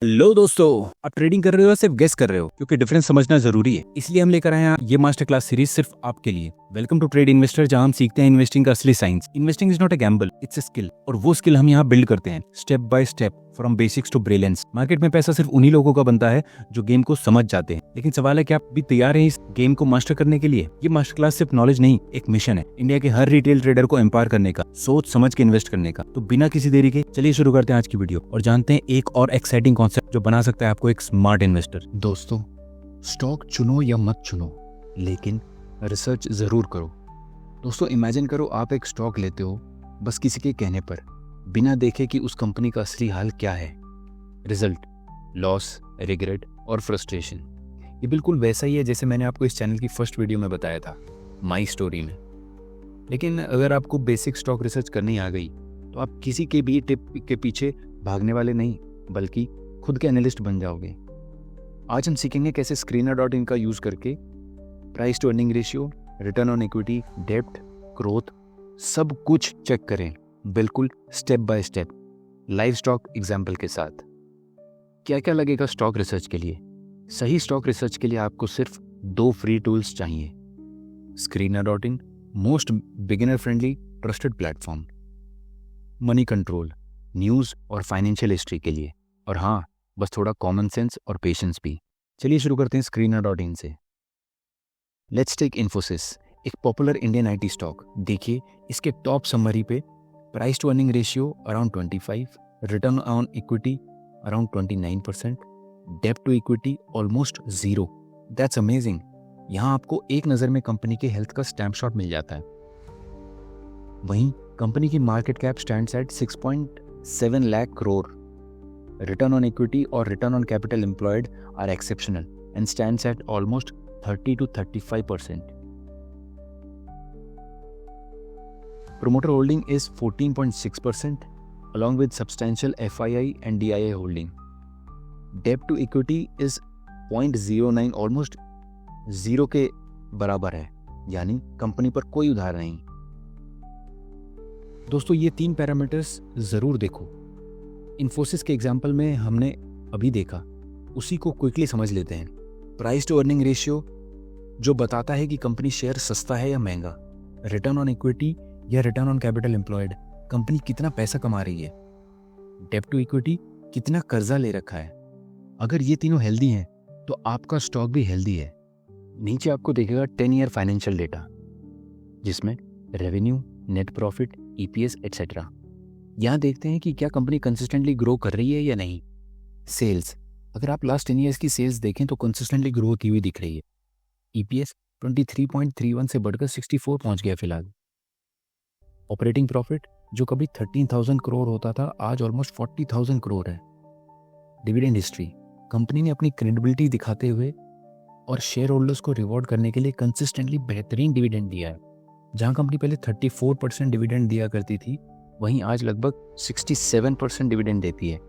लो दोस्तों, आप ट्रेडिंग कर रहे हो या सिर्फ गेस कर रहे हो? क्योंकि डिफरेंस समझना जरूरी है, इसलिए हम लेकर आए हैं ये मास्टर क्लास सीरीज सिर्फ आपके लिए। वेलकम टू ट्रेड इन्वेस्टर, जहां हम सीखते हैं इन्वेस्टिंग का असली साइंस। Investing is not a gamble, it's a skill, और वो स्किल हम यहाँ बिल्ड करते हैं step by step, from basics to brilliance. Market में पैसा सिर्फ उन्हीं लोगों का बनता है जो गेम को समझ जाते हैं। लेकिन सवाल है कि आप भी तैयार हैं इस गेम को मास्टर करने के लिए? ये मास्टर क्लास सिर्फ नॉलेज नहीं, एक मिशन है इंडिया के हर रिटेल ट्रेडर को एम्पावर करने का, सोच समझ के इन्वेस्ट करने का। तो बिना किसी देरी के चलिए शुरू करते हैं आज की वीडियो और जानते हैं एक और एक्साइटिंग कॉन्सेप्ट जो बना सकता है आपको एक स्मार्ट इन्वेस्टर। दोस्तों, स्टॉक चुनो या मत चुनो, लेकिन रिसर्च ज़रूर करो। दोस्तों, इमेजिन करो आप एक स्टॉक लेते हो बस किसी के कहने पर, बिना देखे कि उस कंपनी का असली हाल क्या है। रिजल्ट लॉस, रिग्रेट और फ्रस्ट्रेशन। ये बिल्कुल वैसा ही है जैसे मैंने आपको इस चैनल की फर्स्ट वीडियो में बताया था, माई स्टोरी में। लेकिन अगर आपको बेसिक स्टॉक रिसर्च करनी आ गई तो आप किसी के भी टिप के पीछे भागने वाले नहीं, बल्कि खुद के एनालिस्ट बन जाओगे। आज हम सीखेंगे कैसे Screener.in का यूज़ करके price to earning ratio, return on equity, depth, growth, सब कुछ चेक करें, बिल्कुल step by step, live stock example के साथ। क्या क्या लगेगा स्टॉक रिसर्च के लिए? सही स्टॉक रिसर्च के लिए आपको सिर्फ 2 फ्री टूल्स चाहिए। Screener.in, most beginner friendly trusted platform. Money control, news और फाइनेंशियल हिस्ट्री के लिए, और हाँ, बस थोड़ा कॉमन सेंस और पेशेंस भी। चलिए शुरू करते हैं Screener.in से। लेट्स टेक इन्फोसिस, एक पॉपुलर इंडियन आईटी स्टॉक। देखिए इसके टॉप समरी पे price to earning ratio around 25, return on equity around 29%, डेप्ट to equity almost 0। That's amazing. यहाँ आपको एक नज़र में कंपनी के हेल्थ का स्नैपशॉट मिल जाता है। वहीं कंपनी की market cap stands eight 6.7 lakh crore. Return on equity or return on capital employed are exceptional and stands at almost 30 to 35%. Promoter holding is 14.6% along with substantial FII and DII holding. Debt to equity is 0.09, almost 0 के बराबर है, यानी company पर कोई उधार नहीं। दोस्तों, ये 3 पैरामीटर्स ज़रूर देखो। इन्फोसिस के एग्जाम्पल में हमने अभी देखा, उसी को क्विकली समझ लेते हैं। प्राइस टू अर्निंग रेशियो जो बताता है कि कंपनी शेयर सस्ता है या महंगा। रिटर्न ऑन इक्विटी या return on capital employed, company कितना पैसा कमा रही है। डेप्ट टू इक्विटी, कितना कर्जा ले रखा है। अगर ये तीनों हेल्दी हैं तो आपका स्टॉक भी हेल्दी है। नीचे आपको देखेगा 10 ईयर फाइनेंशियल डेटा, जिसमें revenue, net profit, EPS etcetera. यहाँ देखते हैं कि क्या कंपनी कंसिस्टेंटली ग्रो कर रही है या नहीं। सेल्स, अगर आप लास्ट 10 ईयर्स की सेल्स देखें तो कंसिस्टेंटली ग्रो की हुई दिख रही है। EPS 23.31 से बढ़कर 64 पहुंच गया फिलहाल। ऑपरेटिंग प्रॉफिट, जो कभी 13,000 करोड़ होता था, आज ऑलमोस्ट 40,000 करोड़ है। डिविडेंड हिस्ट्री, कंपनी ने अपनी क्रेडिबिलिटी दिखाते हुए और शेयर होल्डर्स को रिवॉर्ड करने के लिए कंसिस्टेंटली बेहतरीन डिविडेंड दिया है। जहाँ कंपनी पहले 34% डिविडेंड दिया करती थी, वहीं आज लगभग 67% डिविडेंड देती है।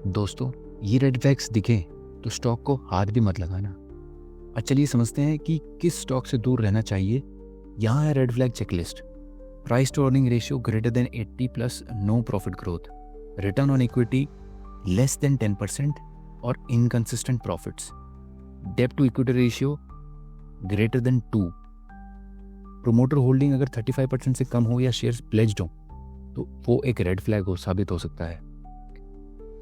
दोस्तों, ये रेड फ्लैग्स दिखे तो स्टॉक को हाथ भी मत लगाना। अब चलिए समझते हैं कि किस स्टॉक से दूर रहना चाहिए। यहाँ है red flag checklist. Price to earning ratio greater than 80 plus no profit growth, return on equity less than 10% और इनकंसिस्टेंट प्रॉफिट्स, डेप्ट to equity ratio greater than 2, promoter holding अगर 35% से कम हो या शेयर्स प्लेज्ड हो तो वो एक रेड फ्लैग हो साबित हो सकता है।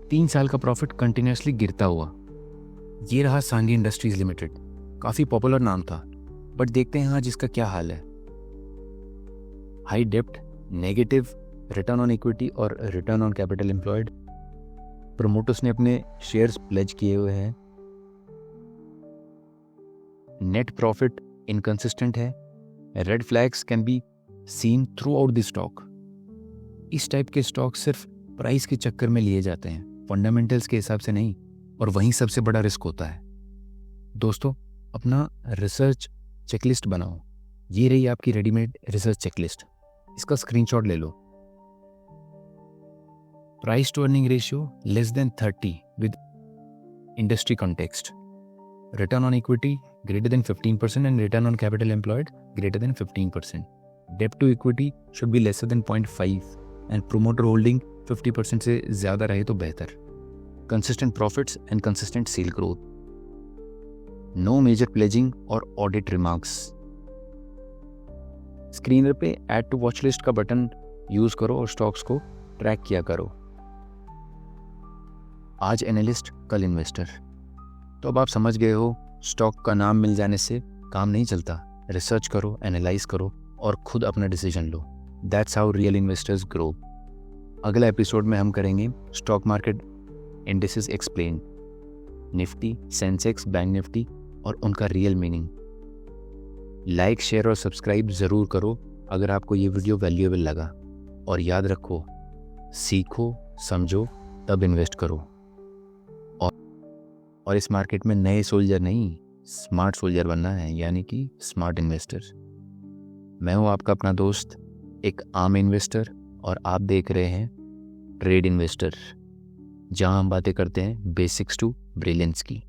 3 साल का प्रॉफिट कंटिन्यूसली गिरता हुआ। ये रहा सांगी इंडस्ट्रीज लिमिटेड, काफ़ी पॉपुलर नाम था, बट देखते हैं आज इसका क्या हाल है। हाई डेप्ट, नेगेटिव रिटर्न ऑन इक्विटी और return on capital employed. Promoters ने अपने शेयर्स प्लेज किए हुए हैं। नेट प्रॉफिट इनकंसिस्टेंट है। Red flags can be seen throughout the stock. इस टाइप के स्टॉक सिर्फ प्राइस के चक्कर में लिए जाते हैं, फंडामेंटल्स के हिसाब से नहीं, और वहीं सबसे बड़ा रिस्क होता है। दोस्तों, अपना रिसर्च चेकलिस्ट बनाओ। ये रही आपकी रेडीमेड रिसर्च चेकलिस्ट, इसका स्क्रीनशॉट ले लो। Price to earning ratio less than 30 with industry context, return on equity greater than 15% and return on capital employed greater than 15%. Debt to equity should be lesser than 0.5 and promoter holding 50% से ज़्यादा रहे तो बेहतर। consistent profits and consistent sale growth. No major pledging or audit remarks. Screen पे add to watch list का button use करो और stocks को ट्रैक किया करो। आज एनालिस्ट कल इन्वेस्टर। तो अब आप समझ गए हो, स्टॉक का नाम मिल जाने से काम नहीं चलता। रिसर्च करो, एनालाइज करो और खुद अपना decision low. That's how real investors grow. अगला एपिसोड में हम करेंगे stock market indices explain, Nifty, Sensex, bank Nifty और उनका रियल मीनिंग। लाइक, शेयर और सब्सक्राइब ज़रूर करो अगर आपको ये वीडियो वैल्यूएबल लगा। और याद रखो, सीखो, समझो, तब इन्वेस्ट करो। और इस मार्केट में नए सोल्जर नहीं, स्मार्ट सोल्जर बनना है, यानी कि स्मार्ट इन्वेस्टर। मैं हूँ आपका अपना दोस्त, एक आम इन्वेस्टर, और आप देख रहे हैं ट्रेड इन्वेस्टर, जहाँ हम बातें करते हैं बेसिक्स टू ब्रिलियंस की।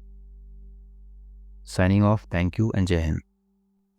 Signing off, thank you and जय हिंद।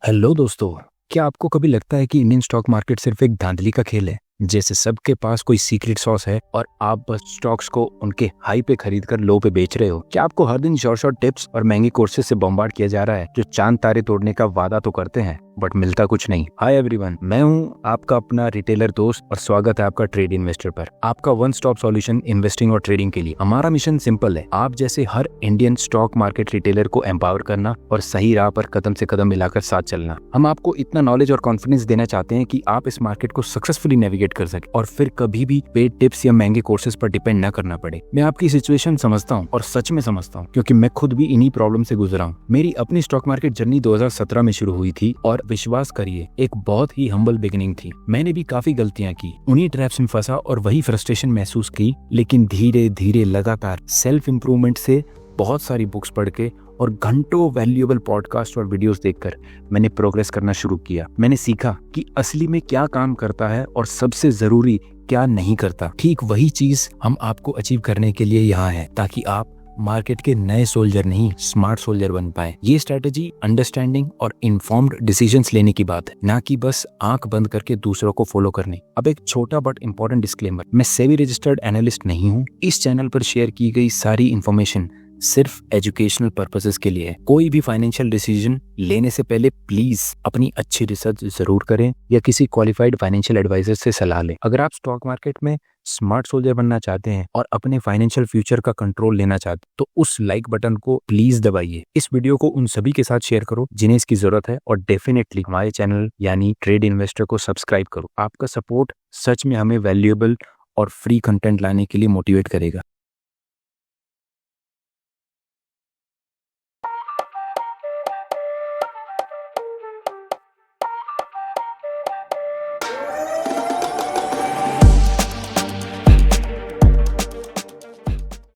हेलो दोस्तों, क्या आपको कभी लगता है कि इंडियन स्टॉक मार्केट सिर्फ एक धांधली का खेल है, जैसे सबके पास कोई सीक्रेट सॉस है और आप बस स्टॉक्स को उनके हाई पे खरीद कर लो पे बेच रहे हो? क्या आपको हर दिन शॉर्ट टिप्स और महंगे कोर्सेज से बम्बार्ड किया जा रहा है, जो चांद तारे तोड़ने का वादा तो करते हैं बट मिलता कुछ नहीं? हाय एवरीवन, मैं हूं आपका अपना रिटेलर दोस्त और स्वागत है आपका ट्रेड इन्वेस्टर पर, आपका वन स्टॉप सॉल्यूशन इन्वेस्टिंग और ट्रेडिंग के लिए। हमारा मिशन सिंपल है, आप जैसे हर इंडियन स्टॉक मार्केट रिटेलर को एम्पावर करना और सही राह पर कदम से कदम मिलाकर साथ चलना। हम आपको इतना नॉलेज और कॉन्फिडेंस देना चाहते हैं कि आप इस मार्केट को सक्सेसफुली नेविगेट कर सके और फिर कभी भी पेड टिप्स या महंगे कोर्सेज पर डिपेंड न करना पड़े। मैं आपकी सिचुएशन समझता हूँ और सच में समझता हूँ, क्योंकि मैं खुद भी इन्हीं प्रॉब्लम से गुजरा हूँ। मेरी अपनी स्टॉक मार्केट जर्नी 2017 में शुरू हुई थी और विश्वास करिए, एक बहुत ही हम्बल बिगिनिंग थी। मैंने भी काफी गलतियां की, उन्हीं ट्रैप्स में फंसा और वही फ्रस्ट्रेशन महसूस की, लेकिन धीरे धीरे लगातार सेल्फ इंप्रूवमेंट से, बहुत सारी बुक्स पढ़ के और घंटों वैल्यूएबल पॉडकास्ट और वीडियोस देखकर मैंने प्रोग्रेस करना शुरू किया। मैंने सीखा कि असली में क्या काम करता है और सबसे जरूरी क्या नहीं करता। ठीक वही चीज हम आपको अचीव करने के लिए यहाँ है, ताकि आप मार्केट के नए सोल्जर नहीं, स्मार्ट सोल्जर बन पाए। ये स्ट्रेटेजी अंडरस्टैंडिंग और इन्फॉर्म्ड डिसीजंस लेने की बात है, ना कि बस आंख बंद करके दूसरों को फॉलो करने। अब एक छोटा बट इंपॉर्टेंट डिस्क्लेमर, मैं सेबी रजिस्टर्ड एनालिस्ट नहीं हूँ। इस चैनल पर शेयर की गई सारी इन्फॉर्मेशन सिर्फ एजुकेशनल पर्पसेस के लिए है। कोई भी फाइनेंशियल डिसीजन लेने से पहले प्लीज अपनी अच्छी रिसर्च जरूर करें या किसी क्वालिफाइड फाइनेंशियल एडवाइजर से सलाह लें। अगर आप स्टॉक मार्केट में स्मार्ट सोल्जर बनना चाहते हैं और अपने फाइनेंशियल फ्यूचर का कंट्रोल लेना चाहते हैं, तो उस लाइक बटन को प्लीज दबाइए। इस वीडियो को उन सभी के साथ शेयर करो जिन्हें इसकी जरूरत है, और डेफिनेटली हमारे चैनल यानी ट्रेड इन्वेस्टर को सब्सक्राइब करो। आपका सपोर्ट सच में हमें वैल्यूएबल और फ्री कंटेंट लाने के लिए मोटिवेट करेगा।